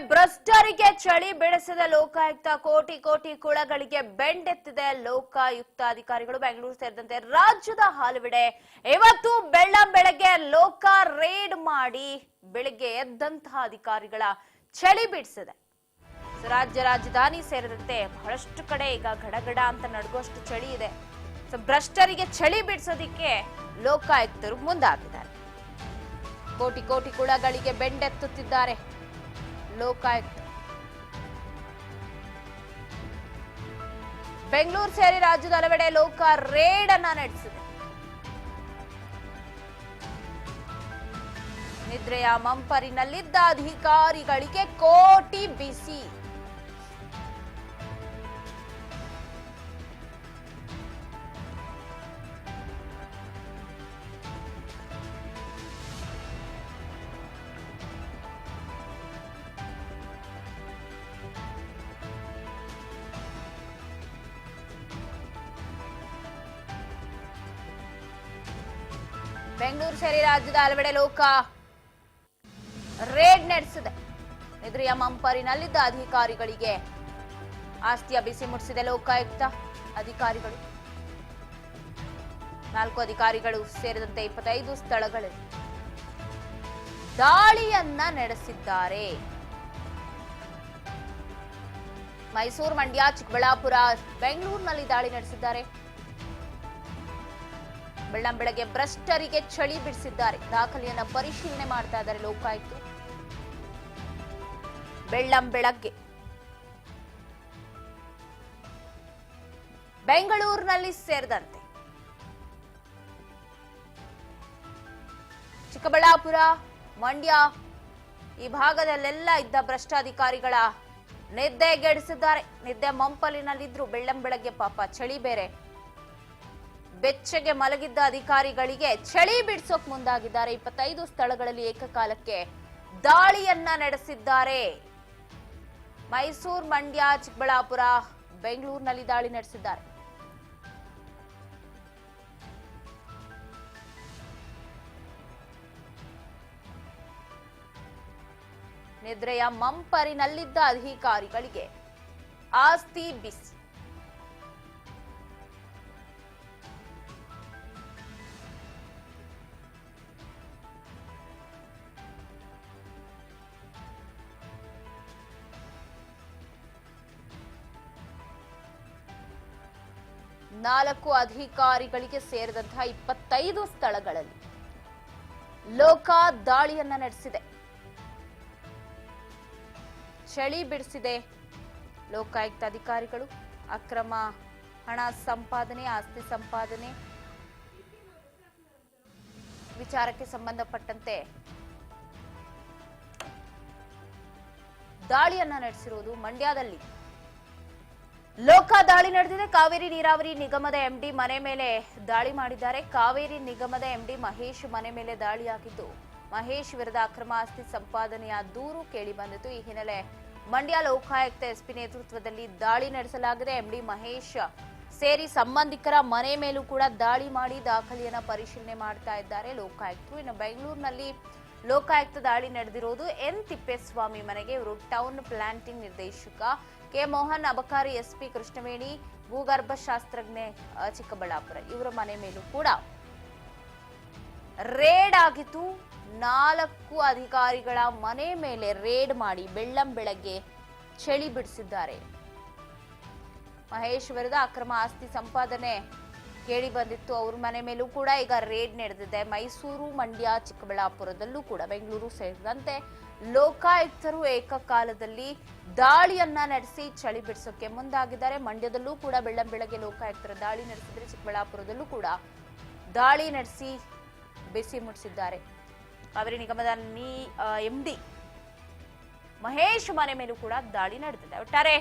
ಭ್ರಷ್ಟರಿಗೆ ಚಳಿ ಬೆಳೆಸಿದ ಲೋಕಾಯುಕ್ತ ಕೋಟಿ ಕೋಟಿ ಕುಳಗಳಿಗೆ ಬೆಂಡೆತ್ತಿದೆ ಲೋಕಾಯುಕ್ತ ಅಧಿಕಾರಿಗಳು. ಬೆಂಗಳೂರು ಸೇರಿದಂತೆ ರಾಜ್ಯದ ಹಲವೆಡೆ ಇವತ್ತು ಬೆಳ್ಳಂಬೆಳಗ್ಗೆ ಲೋಕ ರೇಡ್ ಮಾಡಿ ಬೆಳಿಗ್ಗೆ ಎದ್ದಂತಹ ಅಧಿಕಾರಿಗಳ ಚಳಿ ಬಿಡಿಸಿದೆ. ರಾಜ್ಯ ರಾಜಧಾನಿ ಸೇರಿದಂತೆ ಬಹಳಷ್ಟು ಕಡೆ ಈಗ ಗಡಗಡ ಅಂತ ನಡುಗುವಷ್ಟು ಚಳಿ ಇದೆ. ಭ್ರಷ್ಟರಿಗೆ ಚಳಿ ಬಿಡಿಸೋದಿಕ್ಕೆ ಲೋಕಾಯುಕ್ತರು ಮುಂದಾಗಿದ್ದಾರೆ. ಕೋಟಿ ಕೋಟಿ ಕುಳಗಳಿಗೆ ಬೆಂಡೆತ್ತುತ್ತಿದ್ದಾರೆ ಲೋಕಾಯುಕ್ತ. ಬೆಂಗಳೂರು ಸೇರಿ ರಾಜ್ಯದ ಹಲವೆಡೆ ಲೋಕ ರೇಡ್ ಅನ್ನ ನಡೆಸಿದೆ. ನಿದ್ರೆಯ ಮಂಪರಿನಲ್ಲಿದ್ದ ಅಧಿಕಾರಿಗಳಿಗೆ ಕೋಟಿ ಬಿಸಿ. ಬೆಂಗಳೂರು ಸೇರಿ ರಾಜ್ಯದ ಹಲವೆಡೆ ಲೋಕ ರೇಡ್ ನಡೆಸಿದೆ. ನಿದ್ರೆಯ ಮಂಪರಿನಲ್ಲಿದ್ದ ಅಧಿಕಾರಿಗಳಿಗೆ ಆಸ್ತಿಯ ಬಿಸಿ ಮುಟ್ಟಿಸಿದೆ ಲೋಕಾಯುಕ್ತ ಅಧಿಕಾರಿಗಳು. 4 ಅಧಿಕಾರಿಗಳು ಸೇರಿದಂತೆ 25 ಸ್ಥಳಗಳಲ್ಲಿ ದಾಳಿಯನ್ನ ನಡೆಸಿದ್ದಾರೆ. ಮೈಸೂರು, ಮಂಡ್ಯ, ಚಿಕ್ಕಬಳ್ಳಾಪುರ, ಬೆಂಗಳೂರಿನಲ್ಲಿ ದಾಳಿ ನಡೆಸಿದ್ದಾರೆ. ಬೆಳ್ಳಂಬೆಳಗ್ಗೆ ಭ್ರಷ್ಟರಿಗೆ ಚಳಿ ಬಿಡಿಸಿದ್ದಾರೆ. ದಾಖಲೆಯನ್ನ ಪರಿಶೀಲನೆ ಮಾಡ್ತಾ ಇದ್ದಾರೆ ಲೋಕಾಯುಕ್ತರು. ಬೆಳ್ಳಂಬೆಳಗ್ಗೆ ಬೆಂಗಳೂರಿನಲ್ಲಿ ಸೇರಿದಂತೆ ಚಿಕ್ಕಬಳ್ಳಾಪುರ, ಮಂಡ್ಯ ಈ ಭಾಗದಲ್ಲೆಲ್ಲ ಇದ್ದ ಭ್ರಷ್ಟಾಧಿಕಾರಿಗಳ ನಿದ್ದೆಗೆಡಿಸಿದ್ದಾರೆ. ನಿದ್ದೆ ಮಂಪಲಿನಲ್ಲಿದ್ರು. ಬೆಳ್ಳಂಬೆಳಗ್ಗೆ ಪಾಪ ಚಳಿ ಬೇರೆ, ಬೆಚ್ಚಗೆ ಮಲಗಿದ್ದ ಅಧಿಕಾರಿಗಳಿಗೆ ಚಳಿ ಬಿಡಿಸೋಕ್ ಮುಂದಾಗಿದ್ದಾರೆ. 25 ಸ್ಥಳಗಳಲ್ಲಿ ಏಕಕಾಲಕ್ಕೆ ದಾಳಿಯನ್ನ ನಡೆಸಿದ್ದಾರೆ. ಮೈಸೂರು, ಮಂಡ್ಯ, ಚಿಕ್ಕಬಳ್ಳಾಪುರ, ಬೆಂಗಳೂರಿನಲ್ಲಿ ದಾಳಿ ನಡೆಸಿದ್ದಾರೆ. ನಿದ್ರೆಯ ಮಂಪರಿನಲ್ಲಿದ್ದ ಅಧಿಕಾರಿಗಳಿಗೆ ಆಸ್ತಿ ಬಿಸಿ. ನಾಲ್ಕು ಅಧಿಕಾರಿಗಳಿಗೆ ಸೇರಿದಂತಹ 25 ಸ್ಥಳಗಳಲ್ಲಿ ಲೋಕ ದಾಳಿಯನ್ನ ನಡೆಸಿದೆ. ಚಳಿ ಬಿಡಿಸಿದೆ ಲೋಕಾಯುಕ್ತ ಅಧಿಕಾರಿಗಳು. ಅಕ್ರಮ ಹಣ ಸಂಪಾದನೆ, ಆಸ್ತಿ ಸಂಪಾದನೆ ವಿಚಾರಕ್ಕೆ ಸಂಬಂಧಪಟ್ಟಂತೆ ದಾಳಿಯನ್ನ ನಡೆಸಿರುವುದು. ಮಂಡ್ಯದಲ್ಲಿ ಲೋಕ ದಾಳಿ ನಡೆದಿದೆ. ಕಾವೇರಿ ನೀರಾವರಿ ನಿಗಮದ ಎಂಡಿ ಮನೆ ಮೇಲೆ ದಾಳಿ ಮಾಡಿದ್ದಾರೆ. ಕಾವೇರಿ ನಿಗಮದ ಎಂಡಿ ಮಹೇಶ್ ಮನೆ ಮೇಲೆ ದಾಳಿಯಾಗಿದ್ದು, ಮಹೇಶ್ ವಿರುದ್ಧ ಅಕ್ರಮ ಆಸ್ತಿ ಸಂಪಾದನೆಯ ದೂರು ಕೇಳಿ ಬಂದಿತ್ತು. ಈ ಹಿನ್ನೆಲೆ ಮಂಡ್ಯ ಲೋಕಾಯುಕ್ತ ಎಸ್ಪಿ ನೇತೃತ್ವದಲ್ಲಿ ದಾಳಿ ನಡೆಸಲಾಗಿದೆ. ಎಂಡಿ ಮಹೇಶ್ ಸೇರಿ ಸಂಬಂಧಿಕರ ಮನೆ ಮೇಲೂ ಕೂಡ ದಾಳಿ ಮಾಡಿ ದಾಖಲೆಯನ್ನ ಪರಿಶೀಲನೆ ಮಾಡ್ತಾ ಇದ್ದಾರೆ ಲೋಕಾಯುಕ್ತರು. ಇನ್ನು ಬೆಂಗಳೂರಿನಲ್ಲಿ ಲೋಕಾಯುಕ್ತ ದಾಳಿ ನಡೆದಿರೋದು ಎನ್ ತಿಪ್ಪೇಸ್ವಾಮಿ ಮನೆಗೆ. ಇವರು ಟೌನ್ ಪ್ಲಾಂಟಿಂಗ್ ನಿರ್ದೇಶಕ ಕೆ ಮೋಹನ್, ಅಬಕಾರಿ ಎಸ್ಪಿ ಕೃಷ್ಣವೇಣಿ, ಭೂಗರ್ಭ ಶಾಸ್ತ್ರಜ್ಞೆ ಚಿಕ್ಕಬಳ್ಳಾಪುರ ಇವರ ಮನೆ ಮೇಲೂ ಕೂಡ ರೇಡ್ ಆಗಿತ್ತು. 4 ಅಧಿಕಾರಿಗಳ ಮನೆ ಮೇಲೆ ರೇಡ್ ಮಾಡಿ ಬೆಳ್ಳಂಬೆಳಗ್ಗೆ ಚಳಿ ಬಿಡಿಸಿದ್ದಾರೆ. ಮಹೇಶ್ ವಿರುದ್ಧ ಅಕ್ರಮ ಆಸ್ತಿ ಸಂಪಾದನೆ ಕೇಳಿ ಬಂದಿತ್ತು. ಅವ್ರ ಮನೆ ಮೇಲೂ ಕೂಡ ಈಗ ರೇಡ್ ನಡೆದಿದೆ. ಮೈಸೂರು, ಮಂಡ್ಯ, ಚಿಕ್ಕಬಳ್ಳಾಪುರದಲ್ಲೂ ಕೂಡ, ಬೆಂಗಳೂರು ಸೇರಿದಂತೆ ಲೋಕಾಯುಕ್ತರು ಏಕಕಾಲದಲ್ಲಿ ದಾಳಿಯನ್ನ ನಡೆಸಿ ಚಳಿ ಬಿಡಿಸೋಕೆ ಮುಂದಾಗಿದ್ದಾರೆ. ಮಂಡ್ಯದಲ್ಲೂ ಕೂಡ ಬೆಳ್ಳಂಬೆಳಗ್ಗೆ ಲೋಕಾಯುಕ್ತರ ದಾಳಿ ನಡೆಸಿದರೆ, ಚಿಕ್ಕಬಳ್ಳಾಪುರದಲ್ಲೂ ಕೂಡ ದಾಳಿ ನಡೆಸಿ ಬಿಸಿ ಮುಟ್ಟಿಸಿದ್ದಾರೆ. ಕಾವೇರಿ ನಿಗಮದ ಎಂಡಿ ಮಹೇಶ್ ಮನೆ ಮೇಲೂ ಕೂಡ ದಾಳಿ ನಡೆದಿದೆ. ಒಟ್ಟಾರೆ